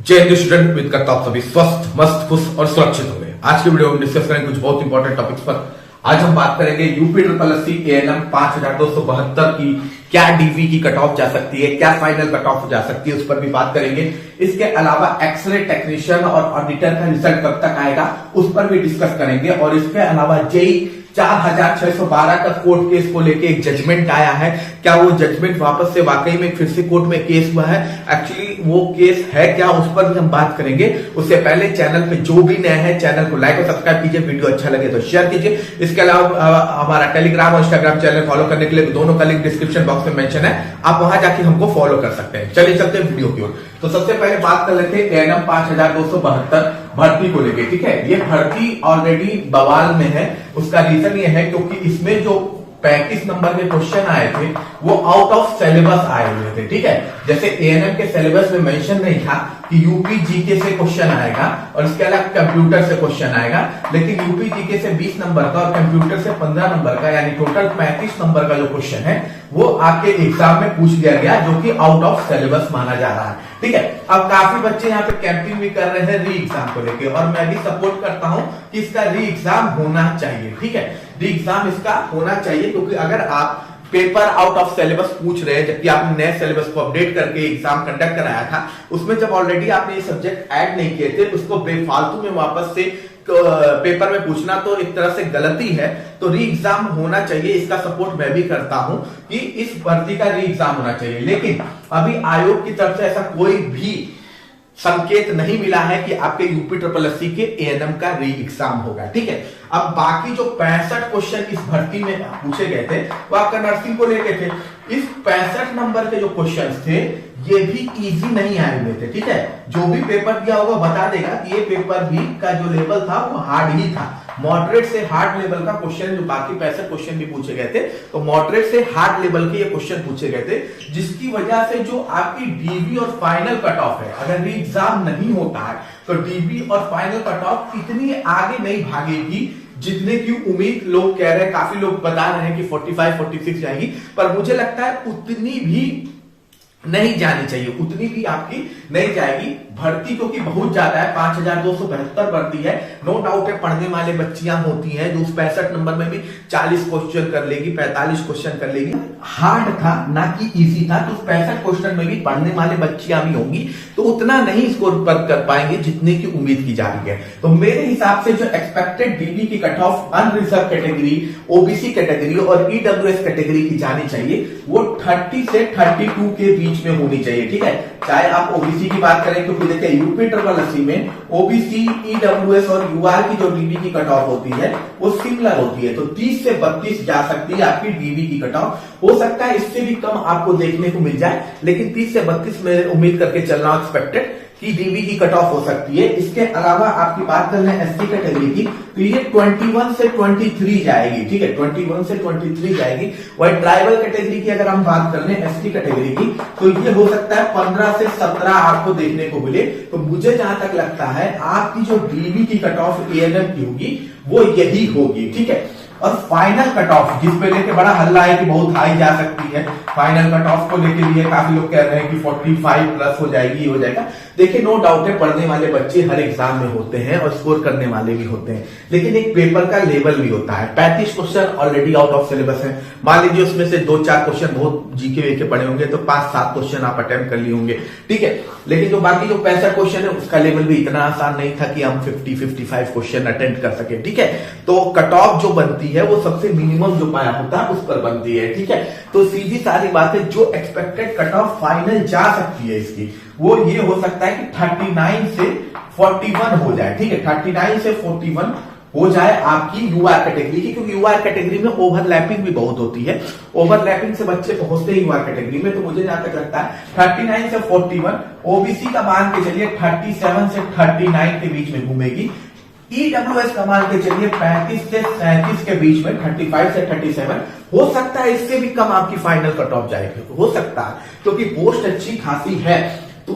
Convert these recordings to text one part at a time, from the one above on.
जय हिंद स्टूडेंट, उम्मीद करता हूं सभी स्वस्थ, मस्त, खुश और सुरक्षित होंगे। आज की वीडियो में डिस्कस करेंगे कुछ बहुत इंपॉर्टेंट टॉपिक्स पर। आज हम बात करेंगे यूपी ट्रिपल एससी एएनएम 5272 की क्या डीवी की कट ऑफ जा सकती है, क्या फाइनल कट ऑफ जा सकती है, उस पर भी बात करेंगे। इसके अलावा एक्सरे टेक्नीशियन और ऑडिटर का रिजल्ट कब तक आएगा उस पर भी डिस्कस करेंगे। और इसके अलावा जेई 4612 का कोर्ट केस को लेके एक जजमेंट आया है। क्या वो जजमेंट वापस से वाकई में फिर से कोर्ट में केस हुआ है, एक्चुअली वो केस है क्या, उस पर भी हम बात करेंगे। उससे पहले चैनल पे जो भी नए हैं चैनल को लाइक और सब्सक्राइब कीजिए, वीडियो अच्छा लगे तो शेयर कीजिए। इसके अलावा हमारा टेलीग्राम और इंस्टाग्राम चैनल फॉलो करने के लिए दोनों का लिंक डिस्क्रिप्शन बॉक्स में मेंशन है, आप वहां जाके हमको फॉलो कर सकते हैं। चलिए चलते हैं वीडियो की ओर। तो सबसे पहले बात कर लेते हैं एएनएम 5272 भर्ती को लेके। ठीक है, ये भर्ती ऑलरेडी बवाल में है। उसका रीजन ये है क्योंकि इसमें जो 35 नंबर के क्वेश्चन आए थे वो आउट ऑफ सिलेबस आए हुए थे। ठीक है, जैसे एएनएम के सिलेबस में मेंशन नहीं था कि यूपी जीके से क्वेश्चन आएगा और इसके अलावा कंप्यूटर से क्वेश्चन आएगा, लेकिन यूपी जीके से 20 नंबर का और कंप्यूटर से 15 नंबर का यानी टोटल 35 नंबर का जो क्वेश्चन है वो आपके एग्जाम में पूछ लिया गया, जो कि आउट ऑफ सिलेबस माना जा रहा है। ठीक है, अब काफी बच्चे यहाँ पे कैंपिंग भी कर रहे हैं री एग्जाम को लेके, और मैं भी सपोर्ट करता हूं कि इसका री एग्जाम होना चाहिए। ठीक है, री एग्जाम इसका होना चाहिए, क्योंकि अगर आप पेपर आउट ऑफ सिलेबस पूछ रहे हैं जबकि आपने नए सिलेबस को अपडेट करके एग्जाम कंडक्ट कराया था, उसमें जब ऑलरेडी आपने ये सब्जेक्ट ऐड नहीं किए थे, उसको बेफालतू में वापस से पेपर में पूछना तो एक तरह से गलती है। तो री एग्जाम होना चाहिए, इसका सपोर्ट मैं भी करता हूं कि इस भर्ती का री एग्जाम होना चाहिए। लेकिन अभी आयोग की तरफ से ऐसा कोई भी संकेत नहीं मिला है कि आपके यूपी ट्रिपल एससी के एएनएम का री एग्जाम होगा। ठीक है, अब बाकी जो 65 क्वेश्चन इस भर्ती में पूछे गए थे वो आपका नर्सिंग को लेके थे। इस 65 नंबर के जो क्वेश्चंस थे ये भी इजी नहीं आए हुए थे। ठीक है, जो भी पेपर दिया होगा बता देगा कि ये पेपर भी का जो लेवल था वो हार्ड ही था, मॉडरेट से हार्ड लेवल का क्वेश्चन। जो बाकी 65 क्वेश्चन भी पूछे गए थे तो मॉडरेट से हार्ड लेवल के ये क्वेश्चन पूछे गए थे, जिसकी वजह से जो आपकी डीबी और फाइनल कट ऑफ है, अगर री एग्जाम नहीं होता है तो डीबी और फाइनल कट ऑफ इतनी आगे नहीं भागेगी जितने की उम्मीद लोग कह रहे हैं। काफी लोग बता रहे हैं कि 45-46 जाएगी, पर मुझे लगता है उतनी भी नहीं जानी चाहिए, उतनी भी आपकी नहीं जाएगी भर्ती, क्योंकि बहुत ज्यादा है। 5272 भर्ती है, नो डाउट है पढ़ने वाले बच्चियां होती हैं जो उस 65 नंबर में भी 40 क्वेश्चन कर लेगी, 45 क्वेश्चन कर लेगी। हार्ड था ना कि इजी था, तो 65 क्वेश्चन में भी पढ़ने वाले बच्चियां भी होंगी, तो उतना नहीं स्कोर कर पाएंगे जितने की उम्मीद की जा रही है। तो मेरे हिसाब से जो एक्सपेक्टेड डीबी की cut off unreserve category, OBC category और ईडब्ल्यूएस कैटेगरी की जानी चाहिए वो 30 से 32 के बीच में होनी चाहिए। ठीक है, चाहे आप ओबीसी की बात करें, क्योंकि देखिए यूपी ट्रिपल एससी में ओबीसी, ईडब्ल्यूएस और यूआर की जो डीबी की कट ऑफ होती है वो सिमिलर होती है। तो 30 से 32 जा सकती है आपकी डीबी की कट ऑफ। हो सकता है इससे भी कम आपको देखने को मिल जाए, लेकिन 30 से 32 में उम्मीद करके चल रहा हूं एक्सपेक्टेड की डीबी की कट ऑफ हो सकती है। इसके अलावा आपकी बात कर रहे हैं एसटी कैटेगरी की, तो ये 21 से 23 जाएगी। ठीक है, 21 से 23 जाएगी। वही ट्राइबल कैटेगरी की अगर हम बात कर लें एसटी कैटेगरी की, तो ये हो सकता है 15 से 17 आपको देखने को मिले। तो मुझे जहां तक लगता है आपकी जो डीबी की कट ऑफ एएनएम की होगी वो यही होगी। ठीक है, और फाइनल कट ऑफ जिस पे लेके बड़ा हल्ला है कि बहुत हाई जा सकती है, फाइनल कट ऑफ को लेके लिए काफी लोग कह रहे हैं कि 45 प्लस हो जाएगी, हो जाएगा। देखिए नो डाउट है पढ़ने वाले बच्चे हर एग्जाम में होते हैं और स्कोर करने वाले भी होते हैं, लेकिन एक पेपर का लेवल भी होता है। 35 question already out of syllabus है, मान लीजिए उसमें से 2-4 क्वेश्चन बहुत जीके के पड़े होंगे तो 5-7 क्वेश्चन आप अटेम्प्ट कर लिए होंगे। ठीक है, लेकिन जो बाकी जो 65 क्वेश्चन है उसका लेवल भी इतना आसान नहीं था कि हम 50-55 क्वेश्चन अटेम्प्ट कर सके। ठीक है, तो कट ऑफ जो बनती है वो सबसे मिनिमम जो पाया होता है उस पर बनती है। ठीक है, तो सीधी सारी बात है, जो एक्सपेक्टेड कट ऑफ फाइनल जा सकती है इसकी वो ये हो सकता है कि 39 से 41 हो जाए। ठीक है, 39 से 41 हो जाए आपकी यूआर कैटेगरी की, क्योंकि यूआर कैटेगरी में ओवरलैपिंग भी बहुत होती है। ओवरलैपिंग से बच्चे पहुंचते हैं यूआर कैटेगरी में, तो मुझे जहां तक लगता है 39 से 41, ओबीसी का मान के चलिए 37 से 39 के बीच में घूमेगी। ईडब्ल्यूएस का मान के चलिए 35 से 37 के बीच में, 35 से 37 हो सकता है, इससे भी कम आपकी फाइनल कट ऑफ जाएगी, हो सकता है, क्योंकि पोस्ट अच्छी खासी है। तो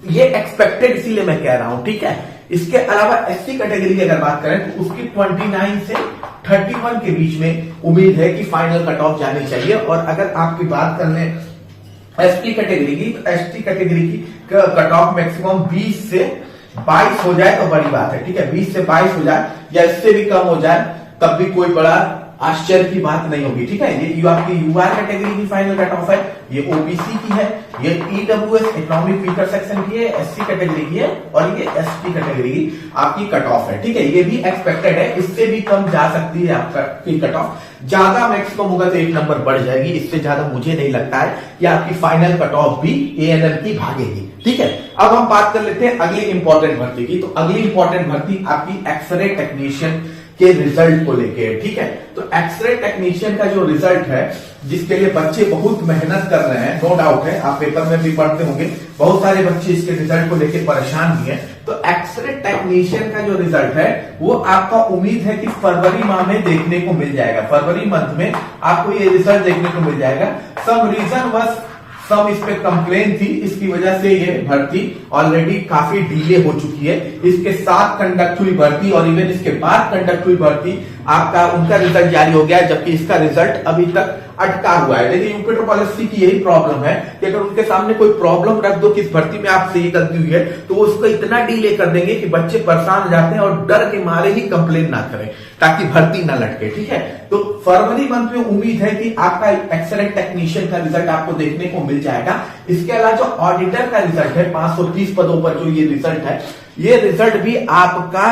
ये एक्सपेक्टेड इसीलिए मैं कह रहा हूं। ठीक है, इसके अलावा एससी कैटेगरी की अगर बात करें तो उसकी 29 से 31 के बीच में उम्मीद है कि फाइनल कट ऑफ जानी चाहिए। और अगर आपकी बात कर लें एसटी कैटेगरी की, तो एसटी कैटेगरी की कट ऑफ मैक्सिमम 20 से 22 हो जाए तो बड़ी बात है, ठीक है। 20 से 22 हो जाए या इससे भी कम हो जाए तब भी कोई बड़ा आश्चर्य की बात नहीं होगी, ठीक है। ये आपकी यूआर कैटेगरी की फाइनल कट ऑफ है, ये ओबीसी की है, ये ईडब्ल्यूएस इकोनॉमिक वीकर सेक्शन की है, एससी कैटेगरी की है और ये एसटी कैटेगरी की आपकी कट ऑफ है, ठीक है। ये भी एक्सपेक्टेड है, इससे भी कम जा सकती है आपकी कट ऑफ। ज्यादा मैक्सिमम होगा तो 1 नंबर बढ़ जाएगी, इससे ज्यादा मुझे नहीं लगता है कि आपकी फाइनल कट ऑफ भी एएनएम की भागेगी, ठीक है। अब हम बात कर लेते हैं अगली इंपॉर्टेंट भर्ती की। तो अगली इंपॉर्टेंट भर्ती आपकी एक्सरे टेक्नीशियन के रिजल्ट को लेके, ठीक है। तो एक्सरे टेक्नीशियन का जो रिजल्ट है, जिसके लिए बच्चे बहुत मेहनत कर रहे हैं, नो डाउट है, आप पेपर में भी पढ़ते होंगे, बहुत सारे बच्चे इसके रिजल्ट को लेके परेशान भी हैं। तो एक्सरे टेक्नीशियन का जो रिजल्ट है वो आपका उम्मीद है कि फरवरी माह में देखने को मिल जाएगा। फरवरी मंथ में आपको ये रिजल्ट देखने को मिल जाएगा। सम रीजन बस सब इस पे कंप्लेन थी, इसकी वजह से ये भर्ती ऑलरेडी काफी डिले हो चुकी है। इसके साथ कंडक्ट हुई भर्ती और इवन इसके बाद कंडक्ट हुई भर्ती आपका उनका रिजल्ट जारी हो गया है, जबकि इसका रिजल्ट अभी तक अटका हुआ है। लेकिन यूपी पॉलिसी की यही प्रॉब्लम है कि अगर उनके सामने कोई प्रॉब्लम रख दो कि इस भर्ती में आपसे ये गलती हुई है तो उसको इतना डिले कर देंगे कि बच्चे परेशान हो जाते हैं और डर के मारे ही कंप्लेन ना करें ताकि भर्ती ना लटके, ठीक है। तो फरवरी मंथ में उम्मीद है कि आपका एक्सरे टेक्नीशियन का रिजल्ट आपको देखने को मिल जाएगा। इसके अलावा जो ऑडिटर का रिजल्ट है 530 पदों पर जो ये रिजल्ट है, ये रिजल्ट भी आपका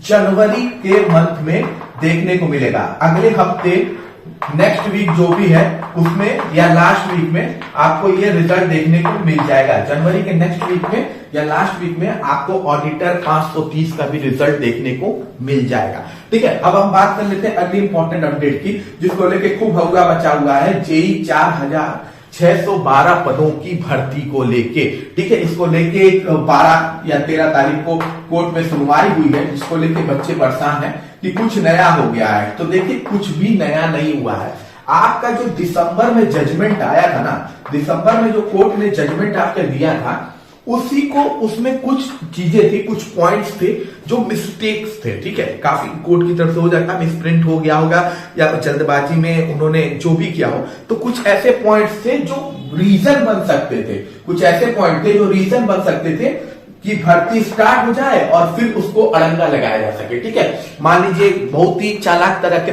जनवरी के मंथ में देखने को मिलेगा। अगले हफ्ते नेक्स्ट वीक जो भी है उसमें या लास्ट वीक में आपको ये रिजल्ट देखने को मिल जाएगा। जनवरी के नेक्स्ट वीक में या लास्ट वीक में आपको ऑडिटर 530 का भी रिजल्ट देखने को मिल जाएगा, ठीक है। अब हम बात कर लेते हैं अगली इंपॉर्टेंट अपडेट की, जिसको लेके खूब हौला मचा हुआ है। जेई 4612 पदों की भर्ती को लेके, ठीक है। इसको लेके 12 या 13 तारीख को कोर्ट में सुनवाई हुई है, जिसको लेके बच्चे परेशान हैं कि कुछ नया हो गया है। तो देखिए कुछ भी नया नहीं हुआ है। आपका जो दिसंबर में जजमेंट आया था ना, दिसंबर में जो कोर्ट ने जजमेंट आपको दिया था, उसी को उसमें कुछ चीजें थी, कुछ पॉइंट्स थे जो मिस्टेक्स थे, ठीक है। काफी कोर्ट की तरफ से हो जाता है, मिसप्रिंट हो गया होगा या जल्दबाजी में उन्होंने जो भी किया हो। तो कुछ ऐसे पॉइंट्स थे जो रीजन बन सकते थे, कुछ ऐसे पॉइंट थे जो रीजन बन सकते थे कि भर्ती स्टार्ट हो जाए और फिर उसको अड़ंगा लगाया जा सके, ठीक है। मान लीजिए बहुत ही चालाक तरह के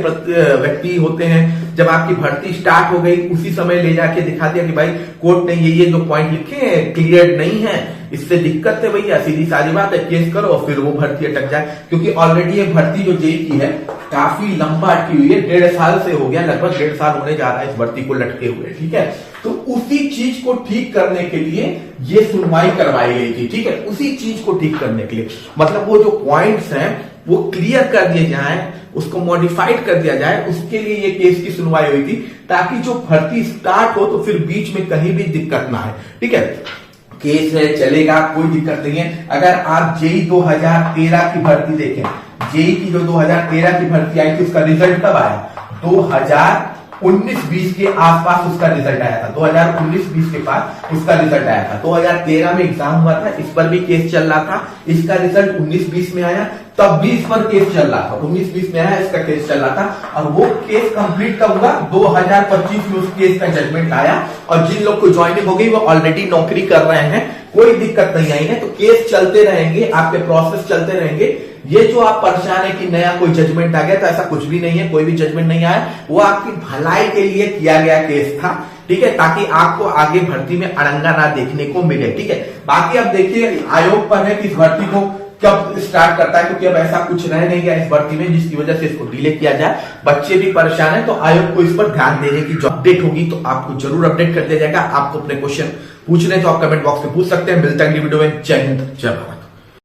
व्यक्ति होते हैं, जब आपकी भर्ती स्टार्ट हो गई उसी समय ले जाके दिखा दिया कि भाई कोर्ट ने ये जो पॉइंट लिखे हैं क्लियर नहीं है, इससे दिक्कत है भैया, सीधी सारी बात है, केस करो और फिर वो भर्ती अटक जाए। क्योंकि ऑलरेडी ये भर्ती जो जेई की है काफी लंबा अटकी हुई है, 1.5 साल से हो गया, लगभग 1.5 साल होने जा रहा है इस भर्ती को लटके हुए, ठीक है। तो उसी चीज को ठीक करने के लिए ये सुनवाई करवाई गई थी, ठीक है। उसी चीज को ठीक करने के लिए, मतलब वो जो पॉइंट्स हैं वो क्लियर कर दिए जाए, उसको मॉडिफाइड कर दिया जाए, उसके लिए ये केस की सुनवाई हुई थी, ताकि जो भर्ती स्टार्ट हो तो फिर बीच में कहीं भी दिक्कत ना है, ठीक है। केस है चलेगा, कोई दिक्कत नहीं है। अगर आप जेई 2013 की भर्ती देखें, जेई की जो 2013 की भर्ती आई थी उसका रिजल्ट कब आया? 2019-20 के आसपास उसका रिजल्ट आया था। 2019-20 के पास उसका रिजल्ट आया था। 2013 में एग्जाम हुआ था, इस पर भी केस चल रहा था, इसका रिजल्ट 19-20 में आया, तब भी इस पर केस चल रहा था। 19-20 में आया, इसका केस चल रहा था और वो केस कंप्लीट कब हुआ? 2025 में उस केस का जजमेंट आया और जिन लोग को ज्वाइनिंग हो गई वो ऑलरेडी नौकरी कर रहे हैं, कोई दिक्कत नहीं आई है। तो केस चलते रहेंगे, आपके प्रोसेस चलते रहेंगे। ये जो आप परेशान है कि नया कोई जजमेंट आ गया, तो ऐसा कुछ भी नहीं है, कोई भी जजमेंट नहीं आया, वो आपकी भलाई के लिए किया गया केस था, ठीक है, ताकि आपको आगे भर्ती में अड़ंगा ना देखने को मिले, ठीक है। बाकी अब देखिए आयोग पर है कि इस भर्ती को कब स्टार्ट करता है, क्योंकि अब ऐसा कुछ रह नहीं गया इस भर्ती में जिसकी वजह से इसको डिले किया जाए। बच्चे भी परेशान है, तो आयोग को इस पर ध्यान देने की जो अपडेट होगी तो आपको जरूर अपडेट कर दिया जाएगा। आपको अपने क्वेश्चन पूछने तो आप कमेंट बॉक्स में पूछ सकते हैं। मिलते हैं अगली वीडियो में। जय हिंद, जय भारत।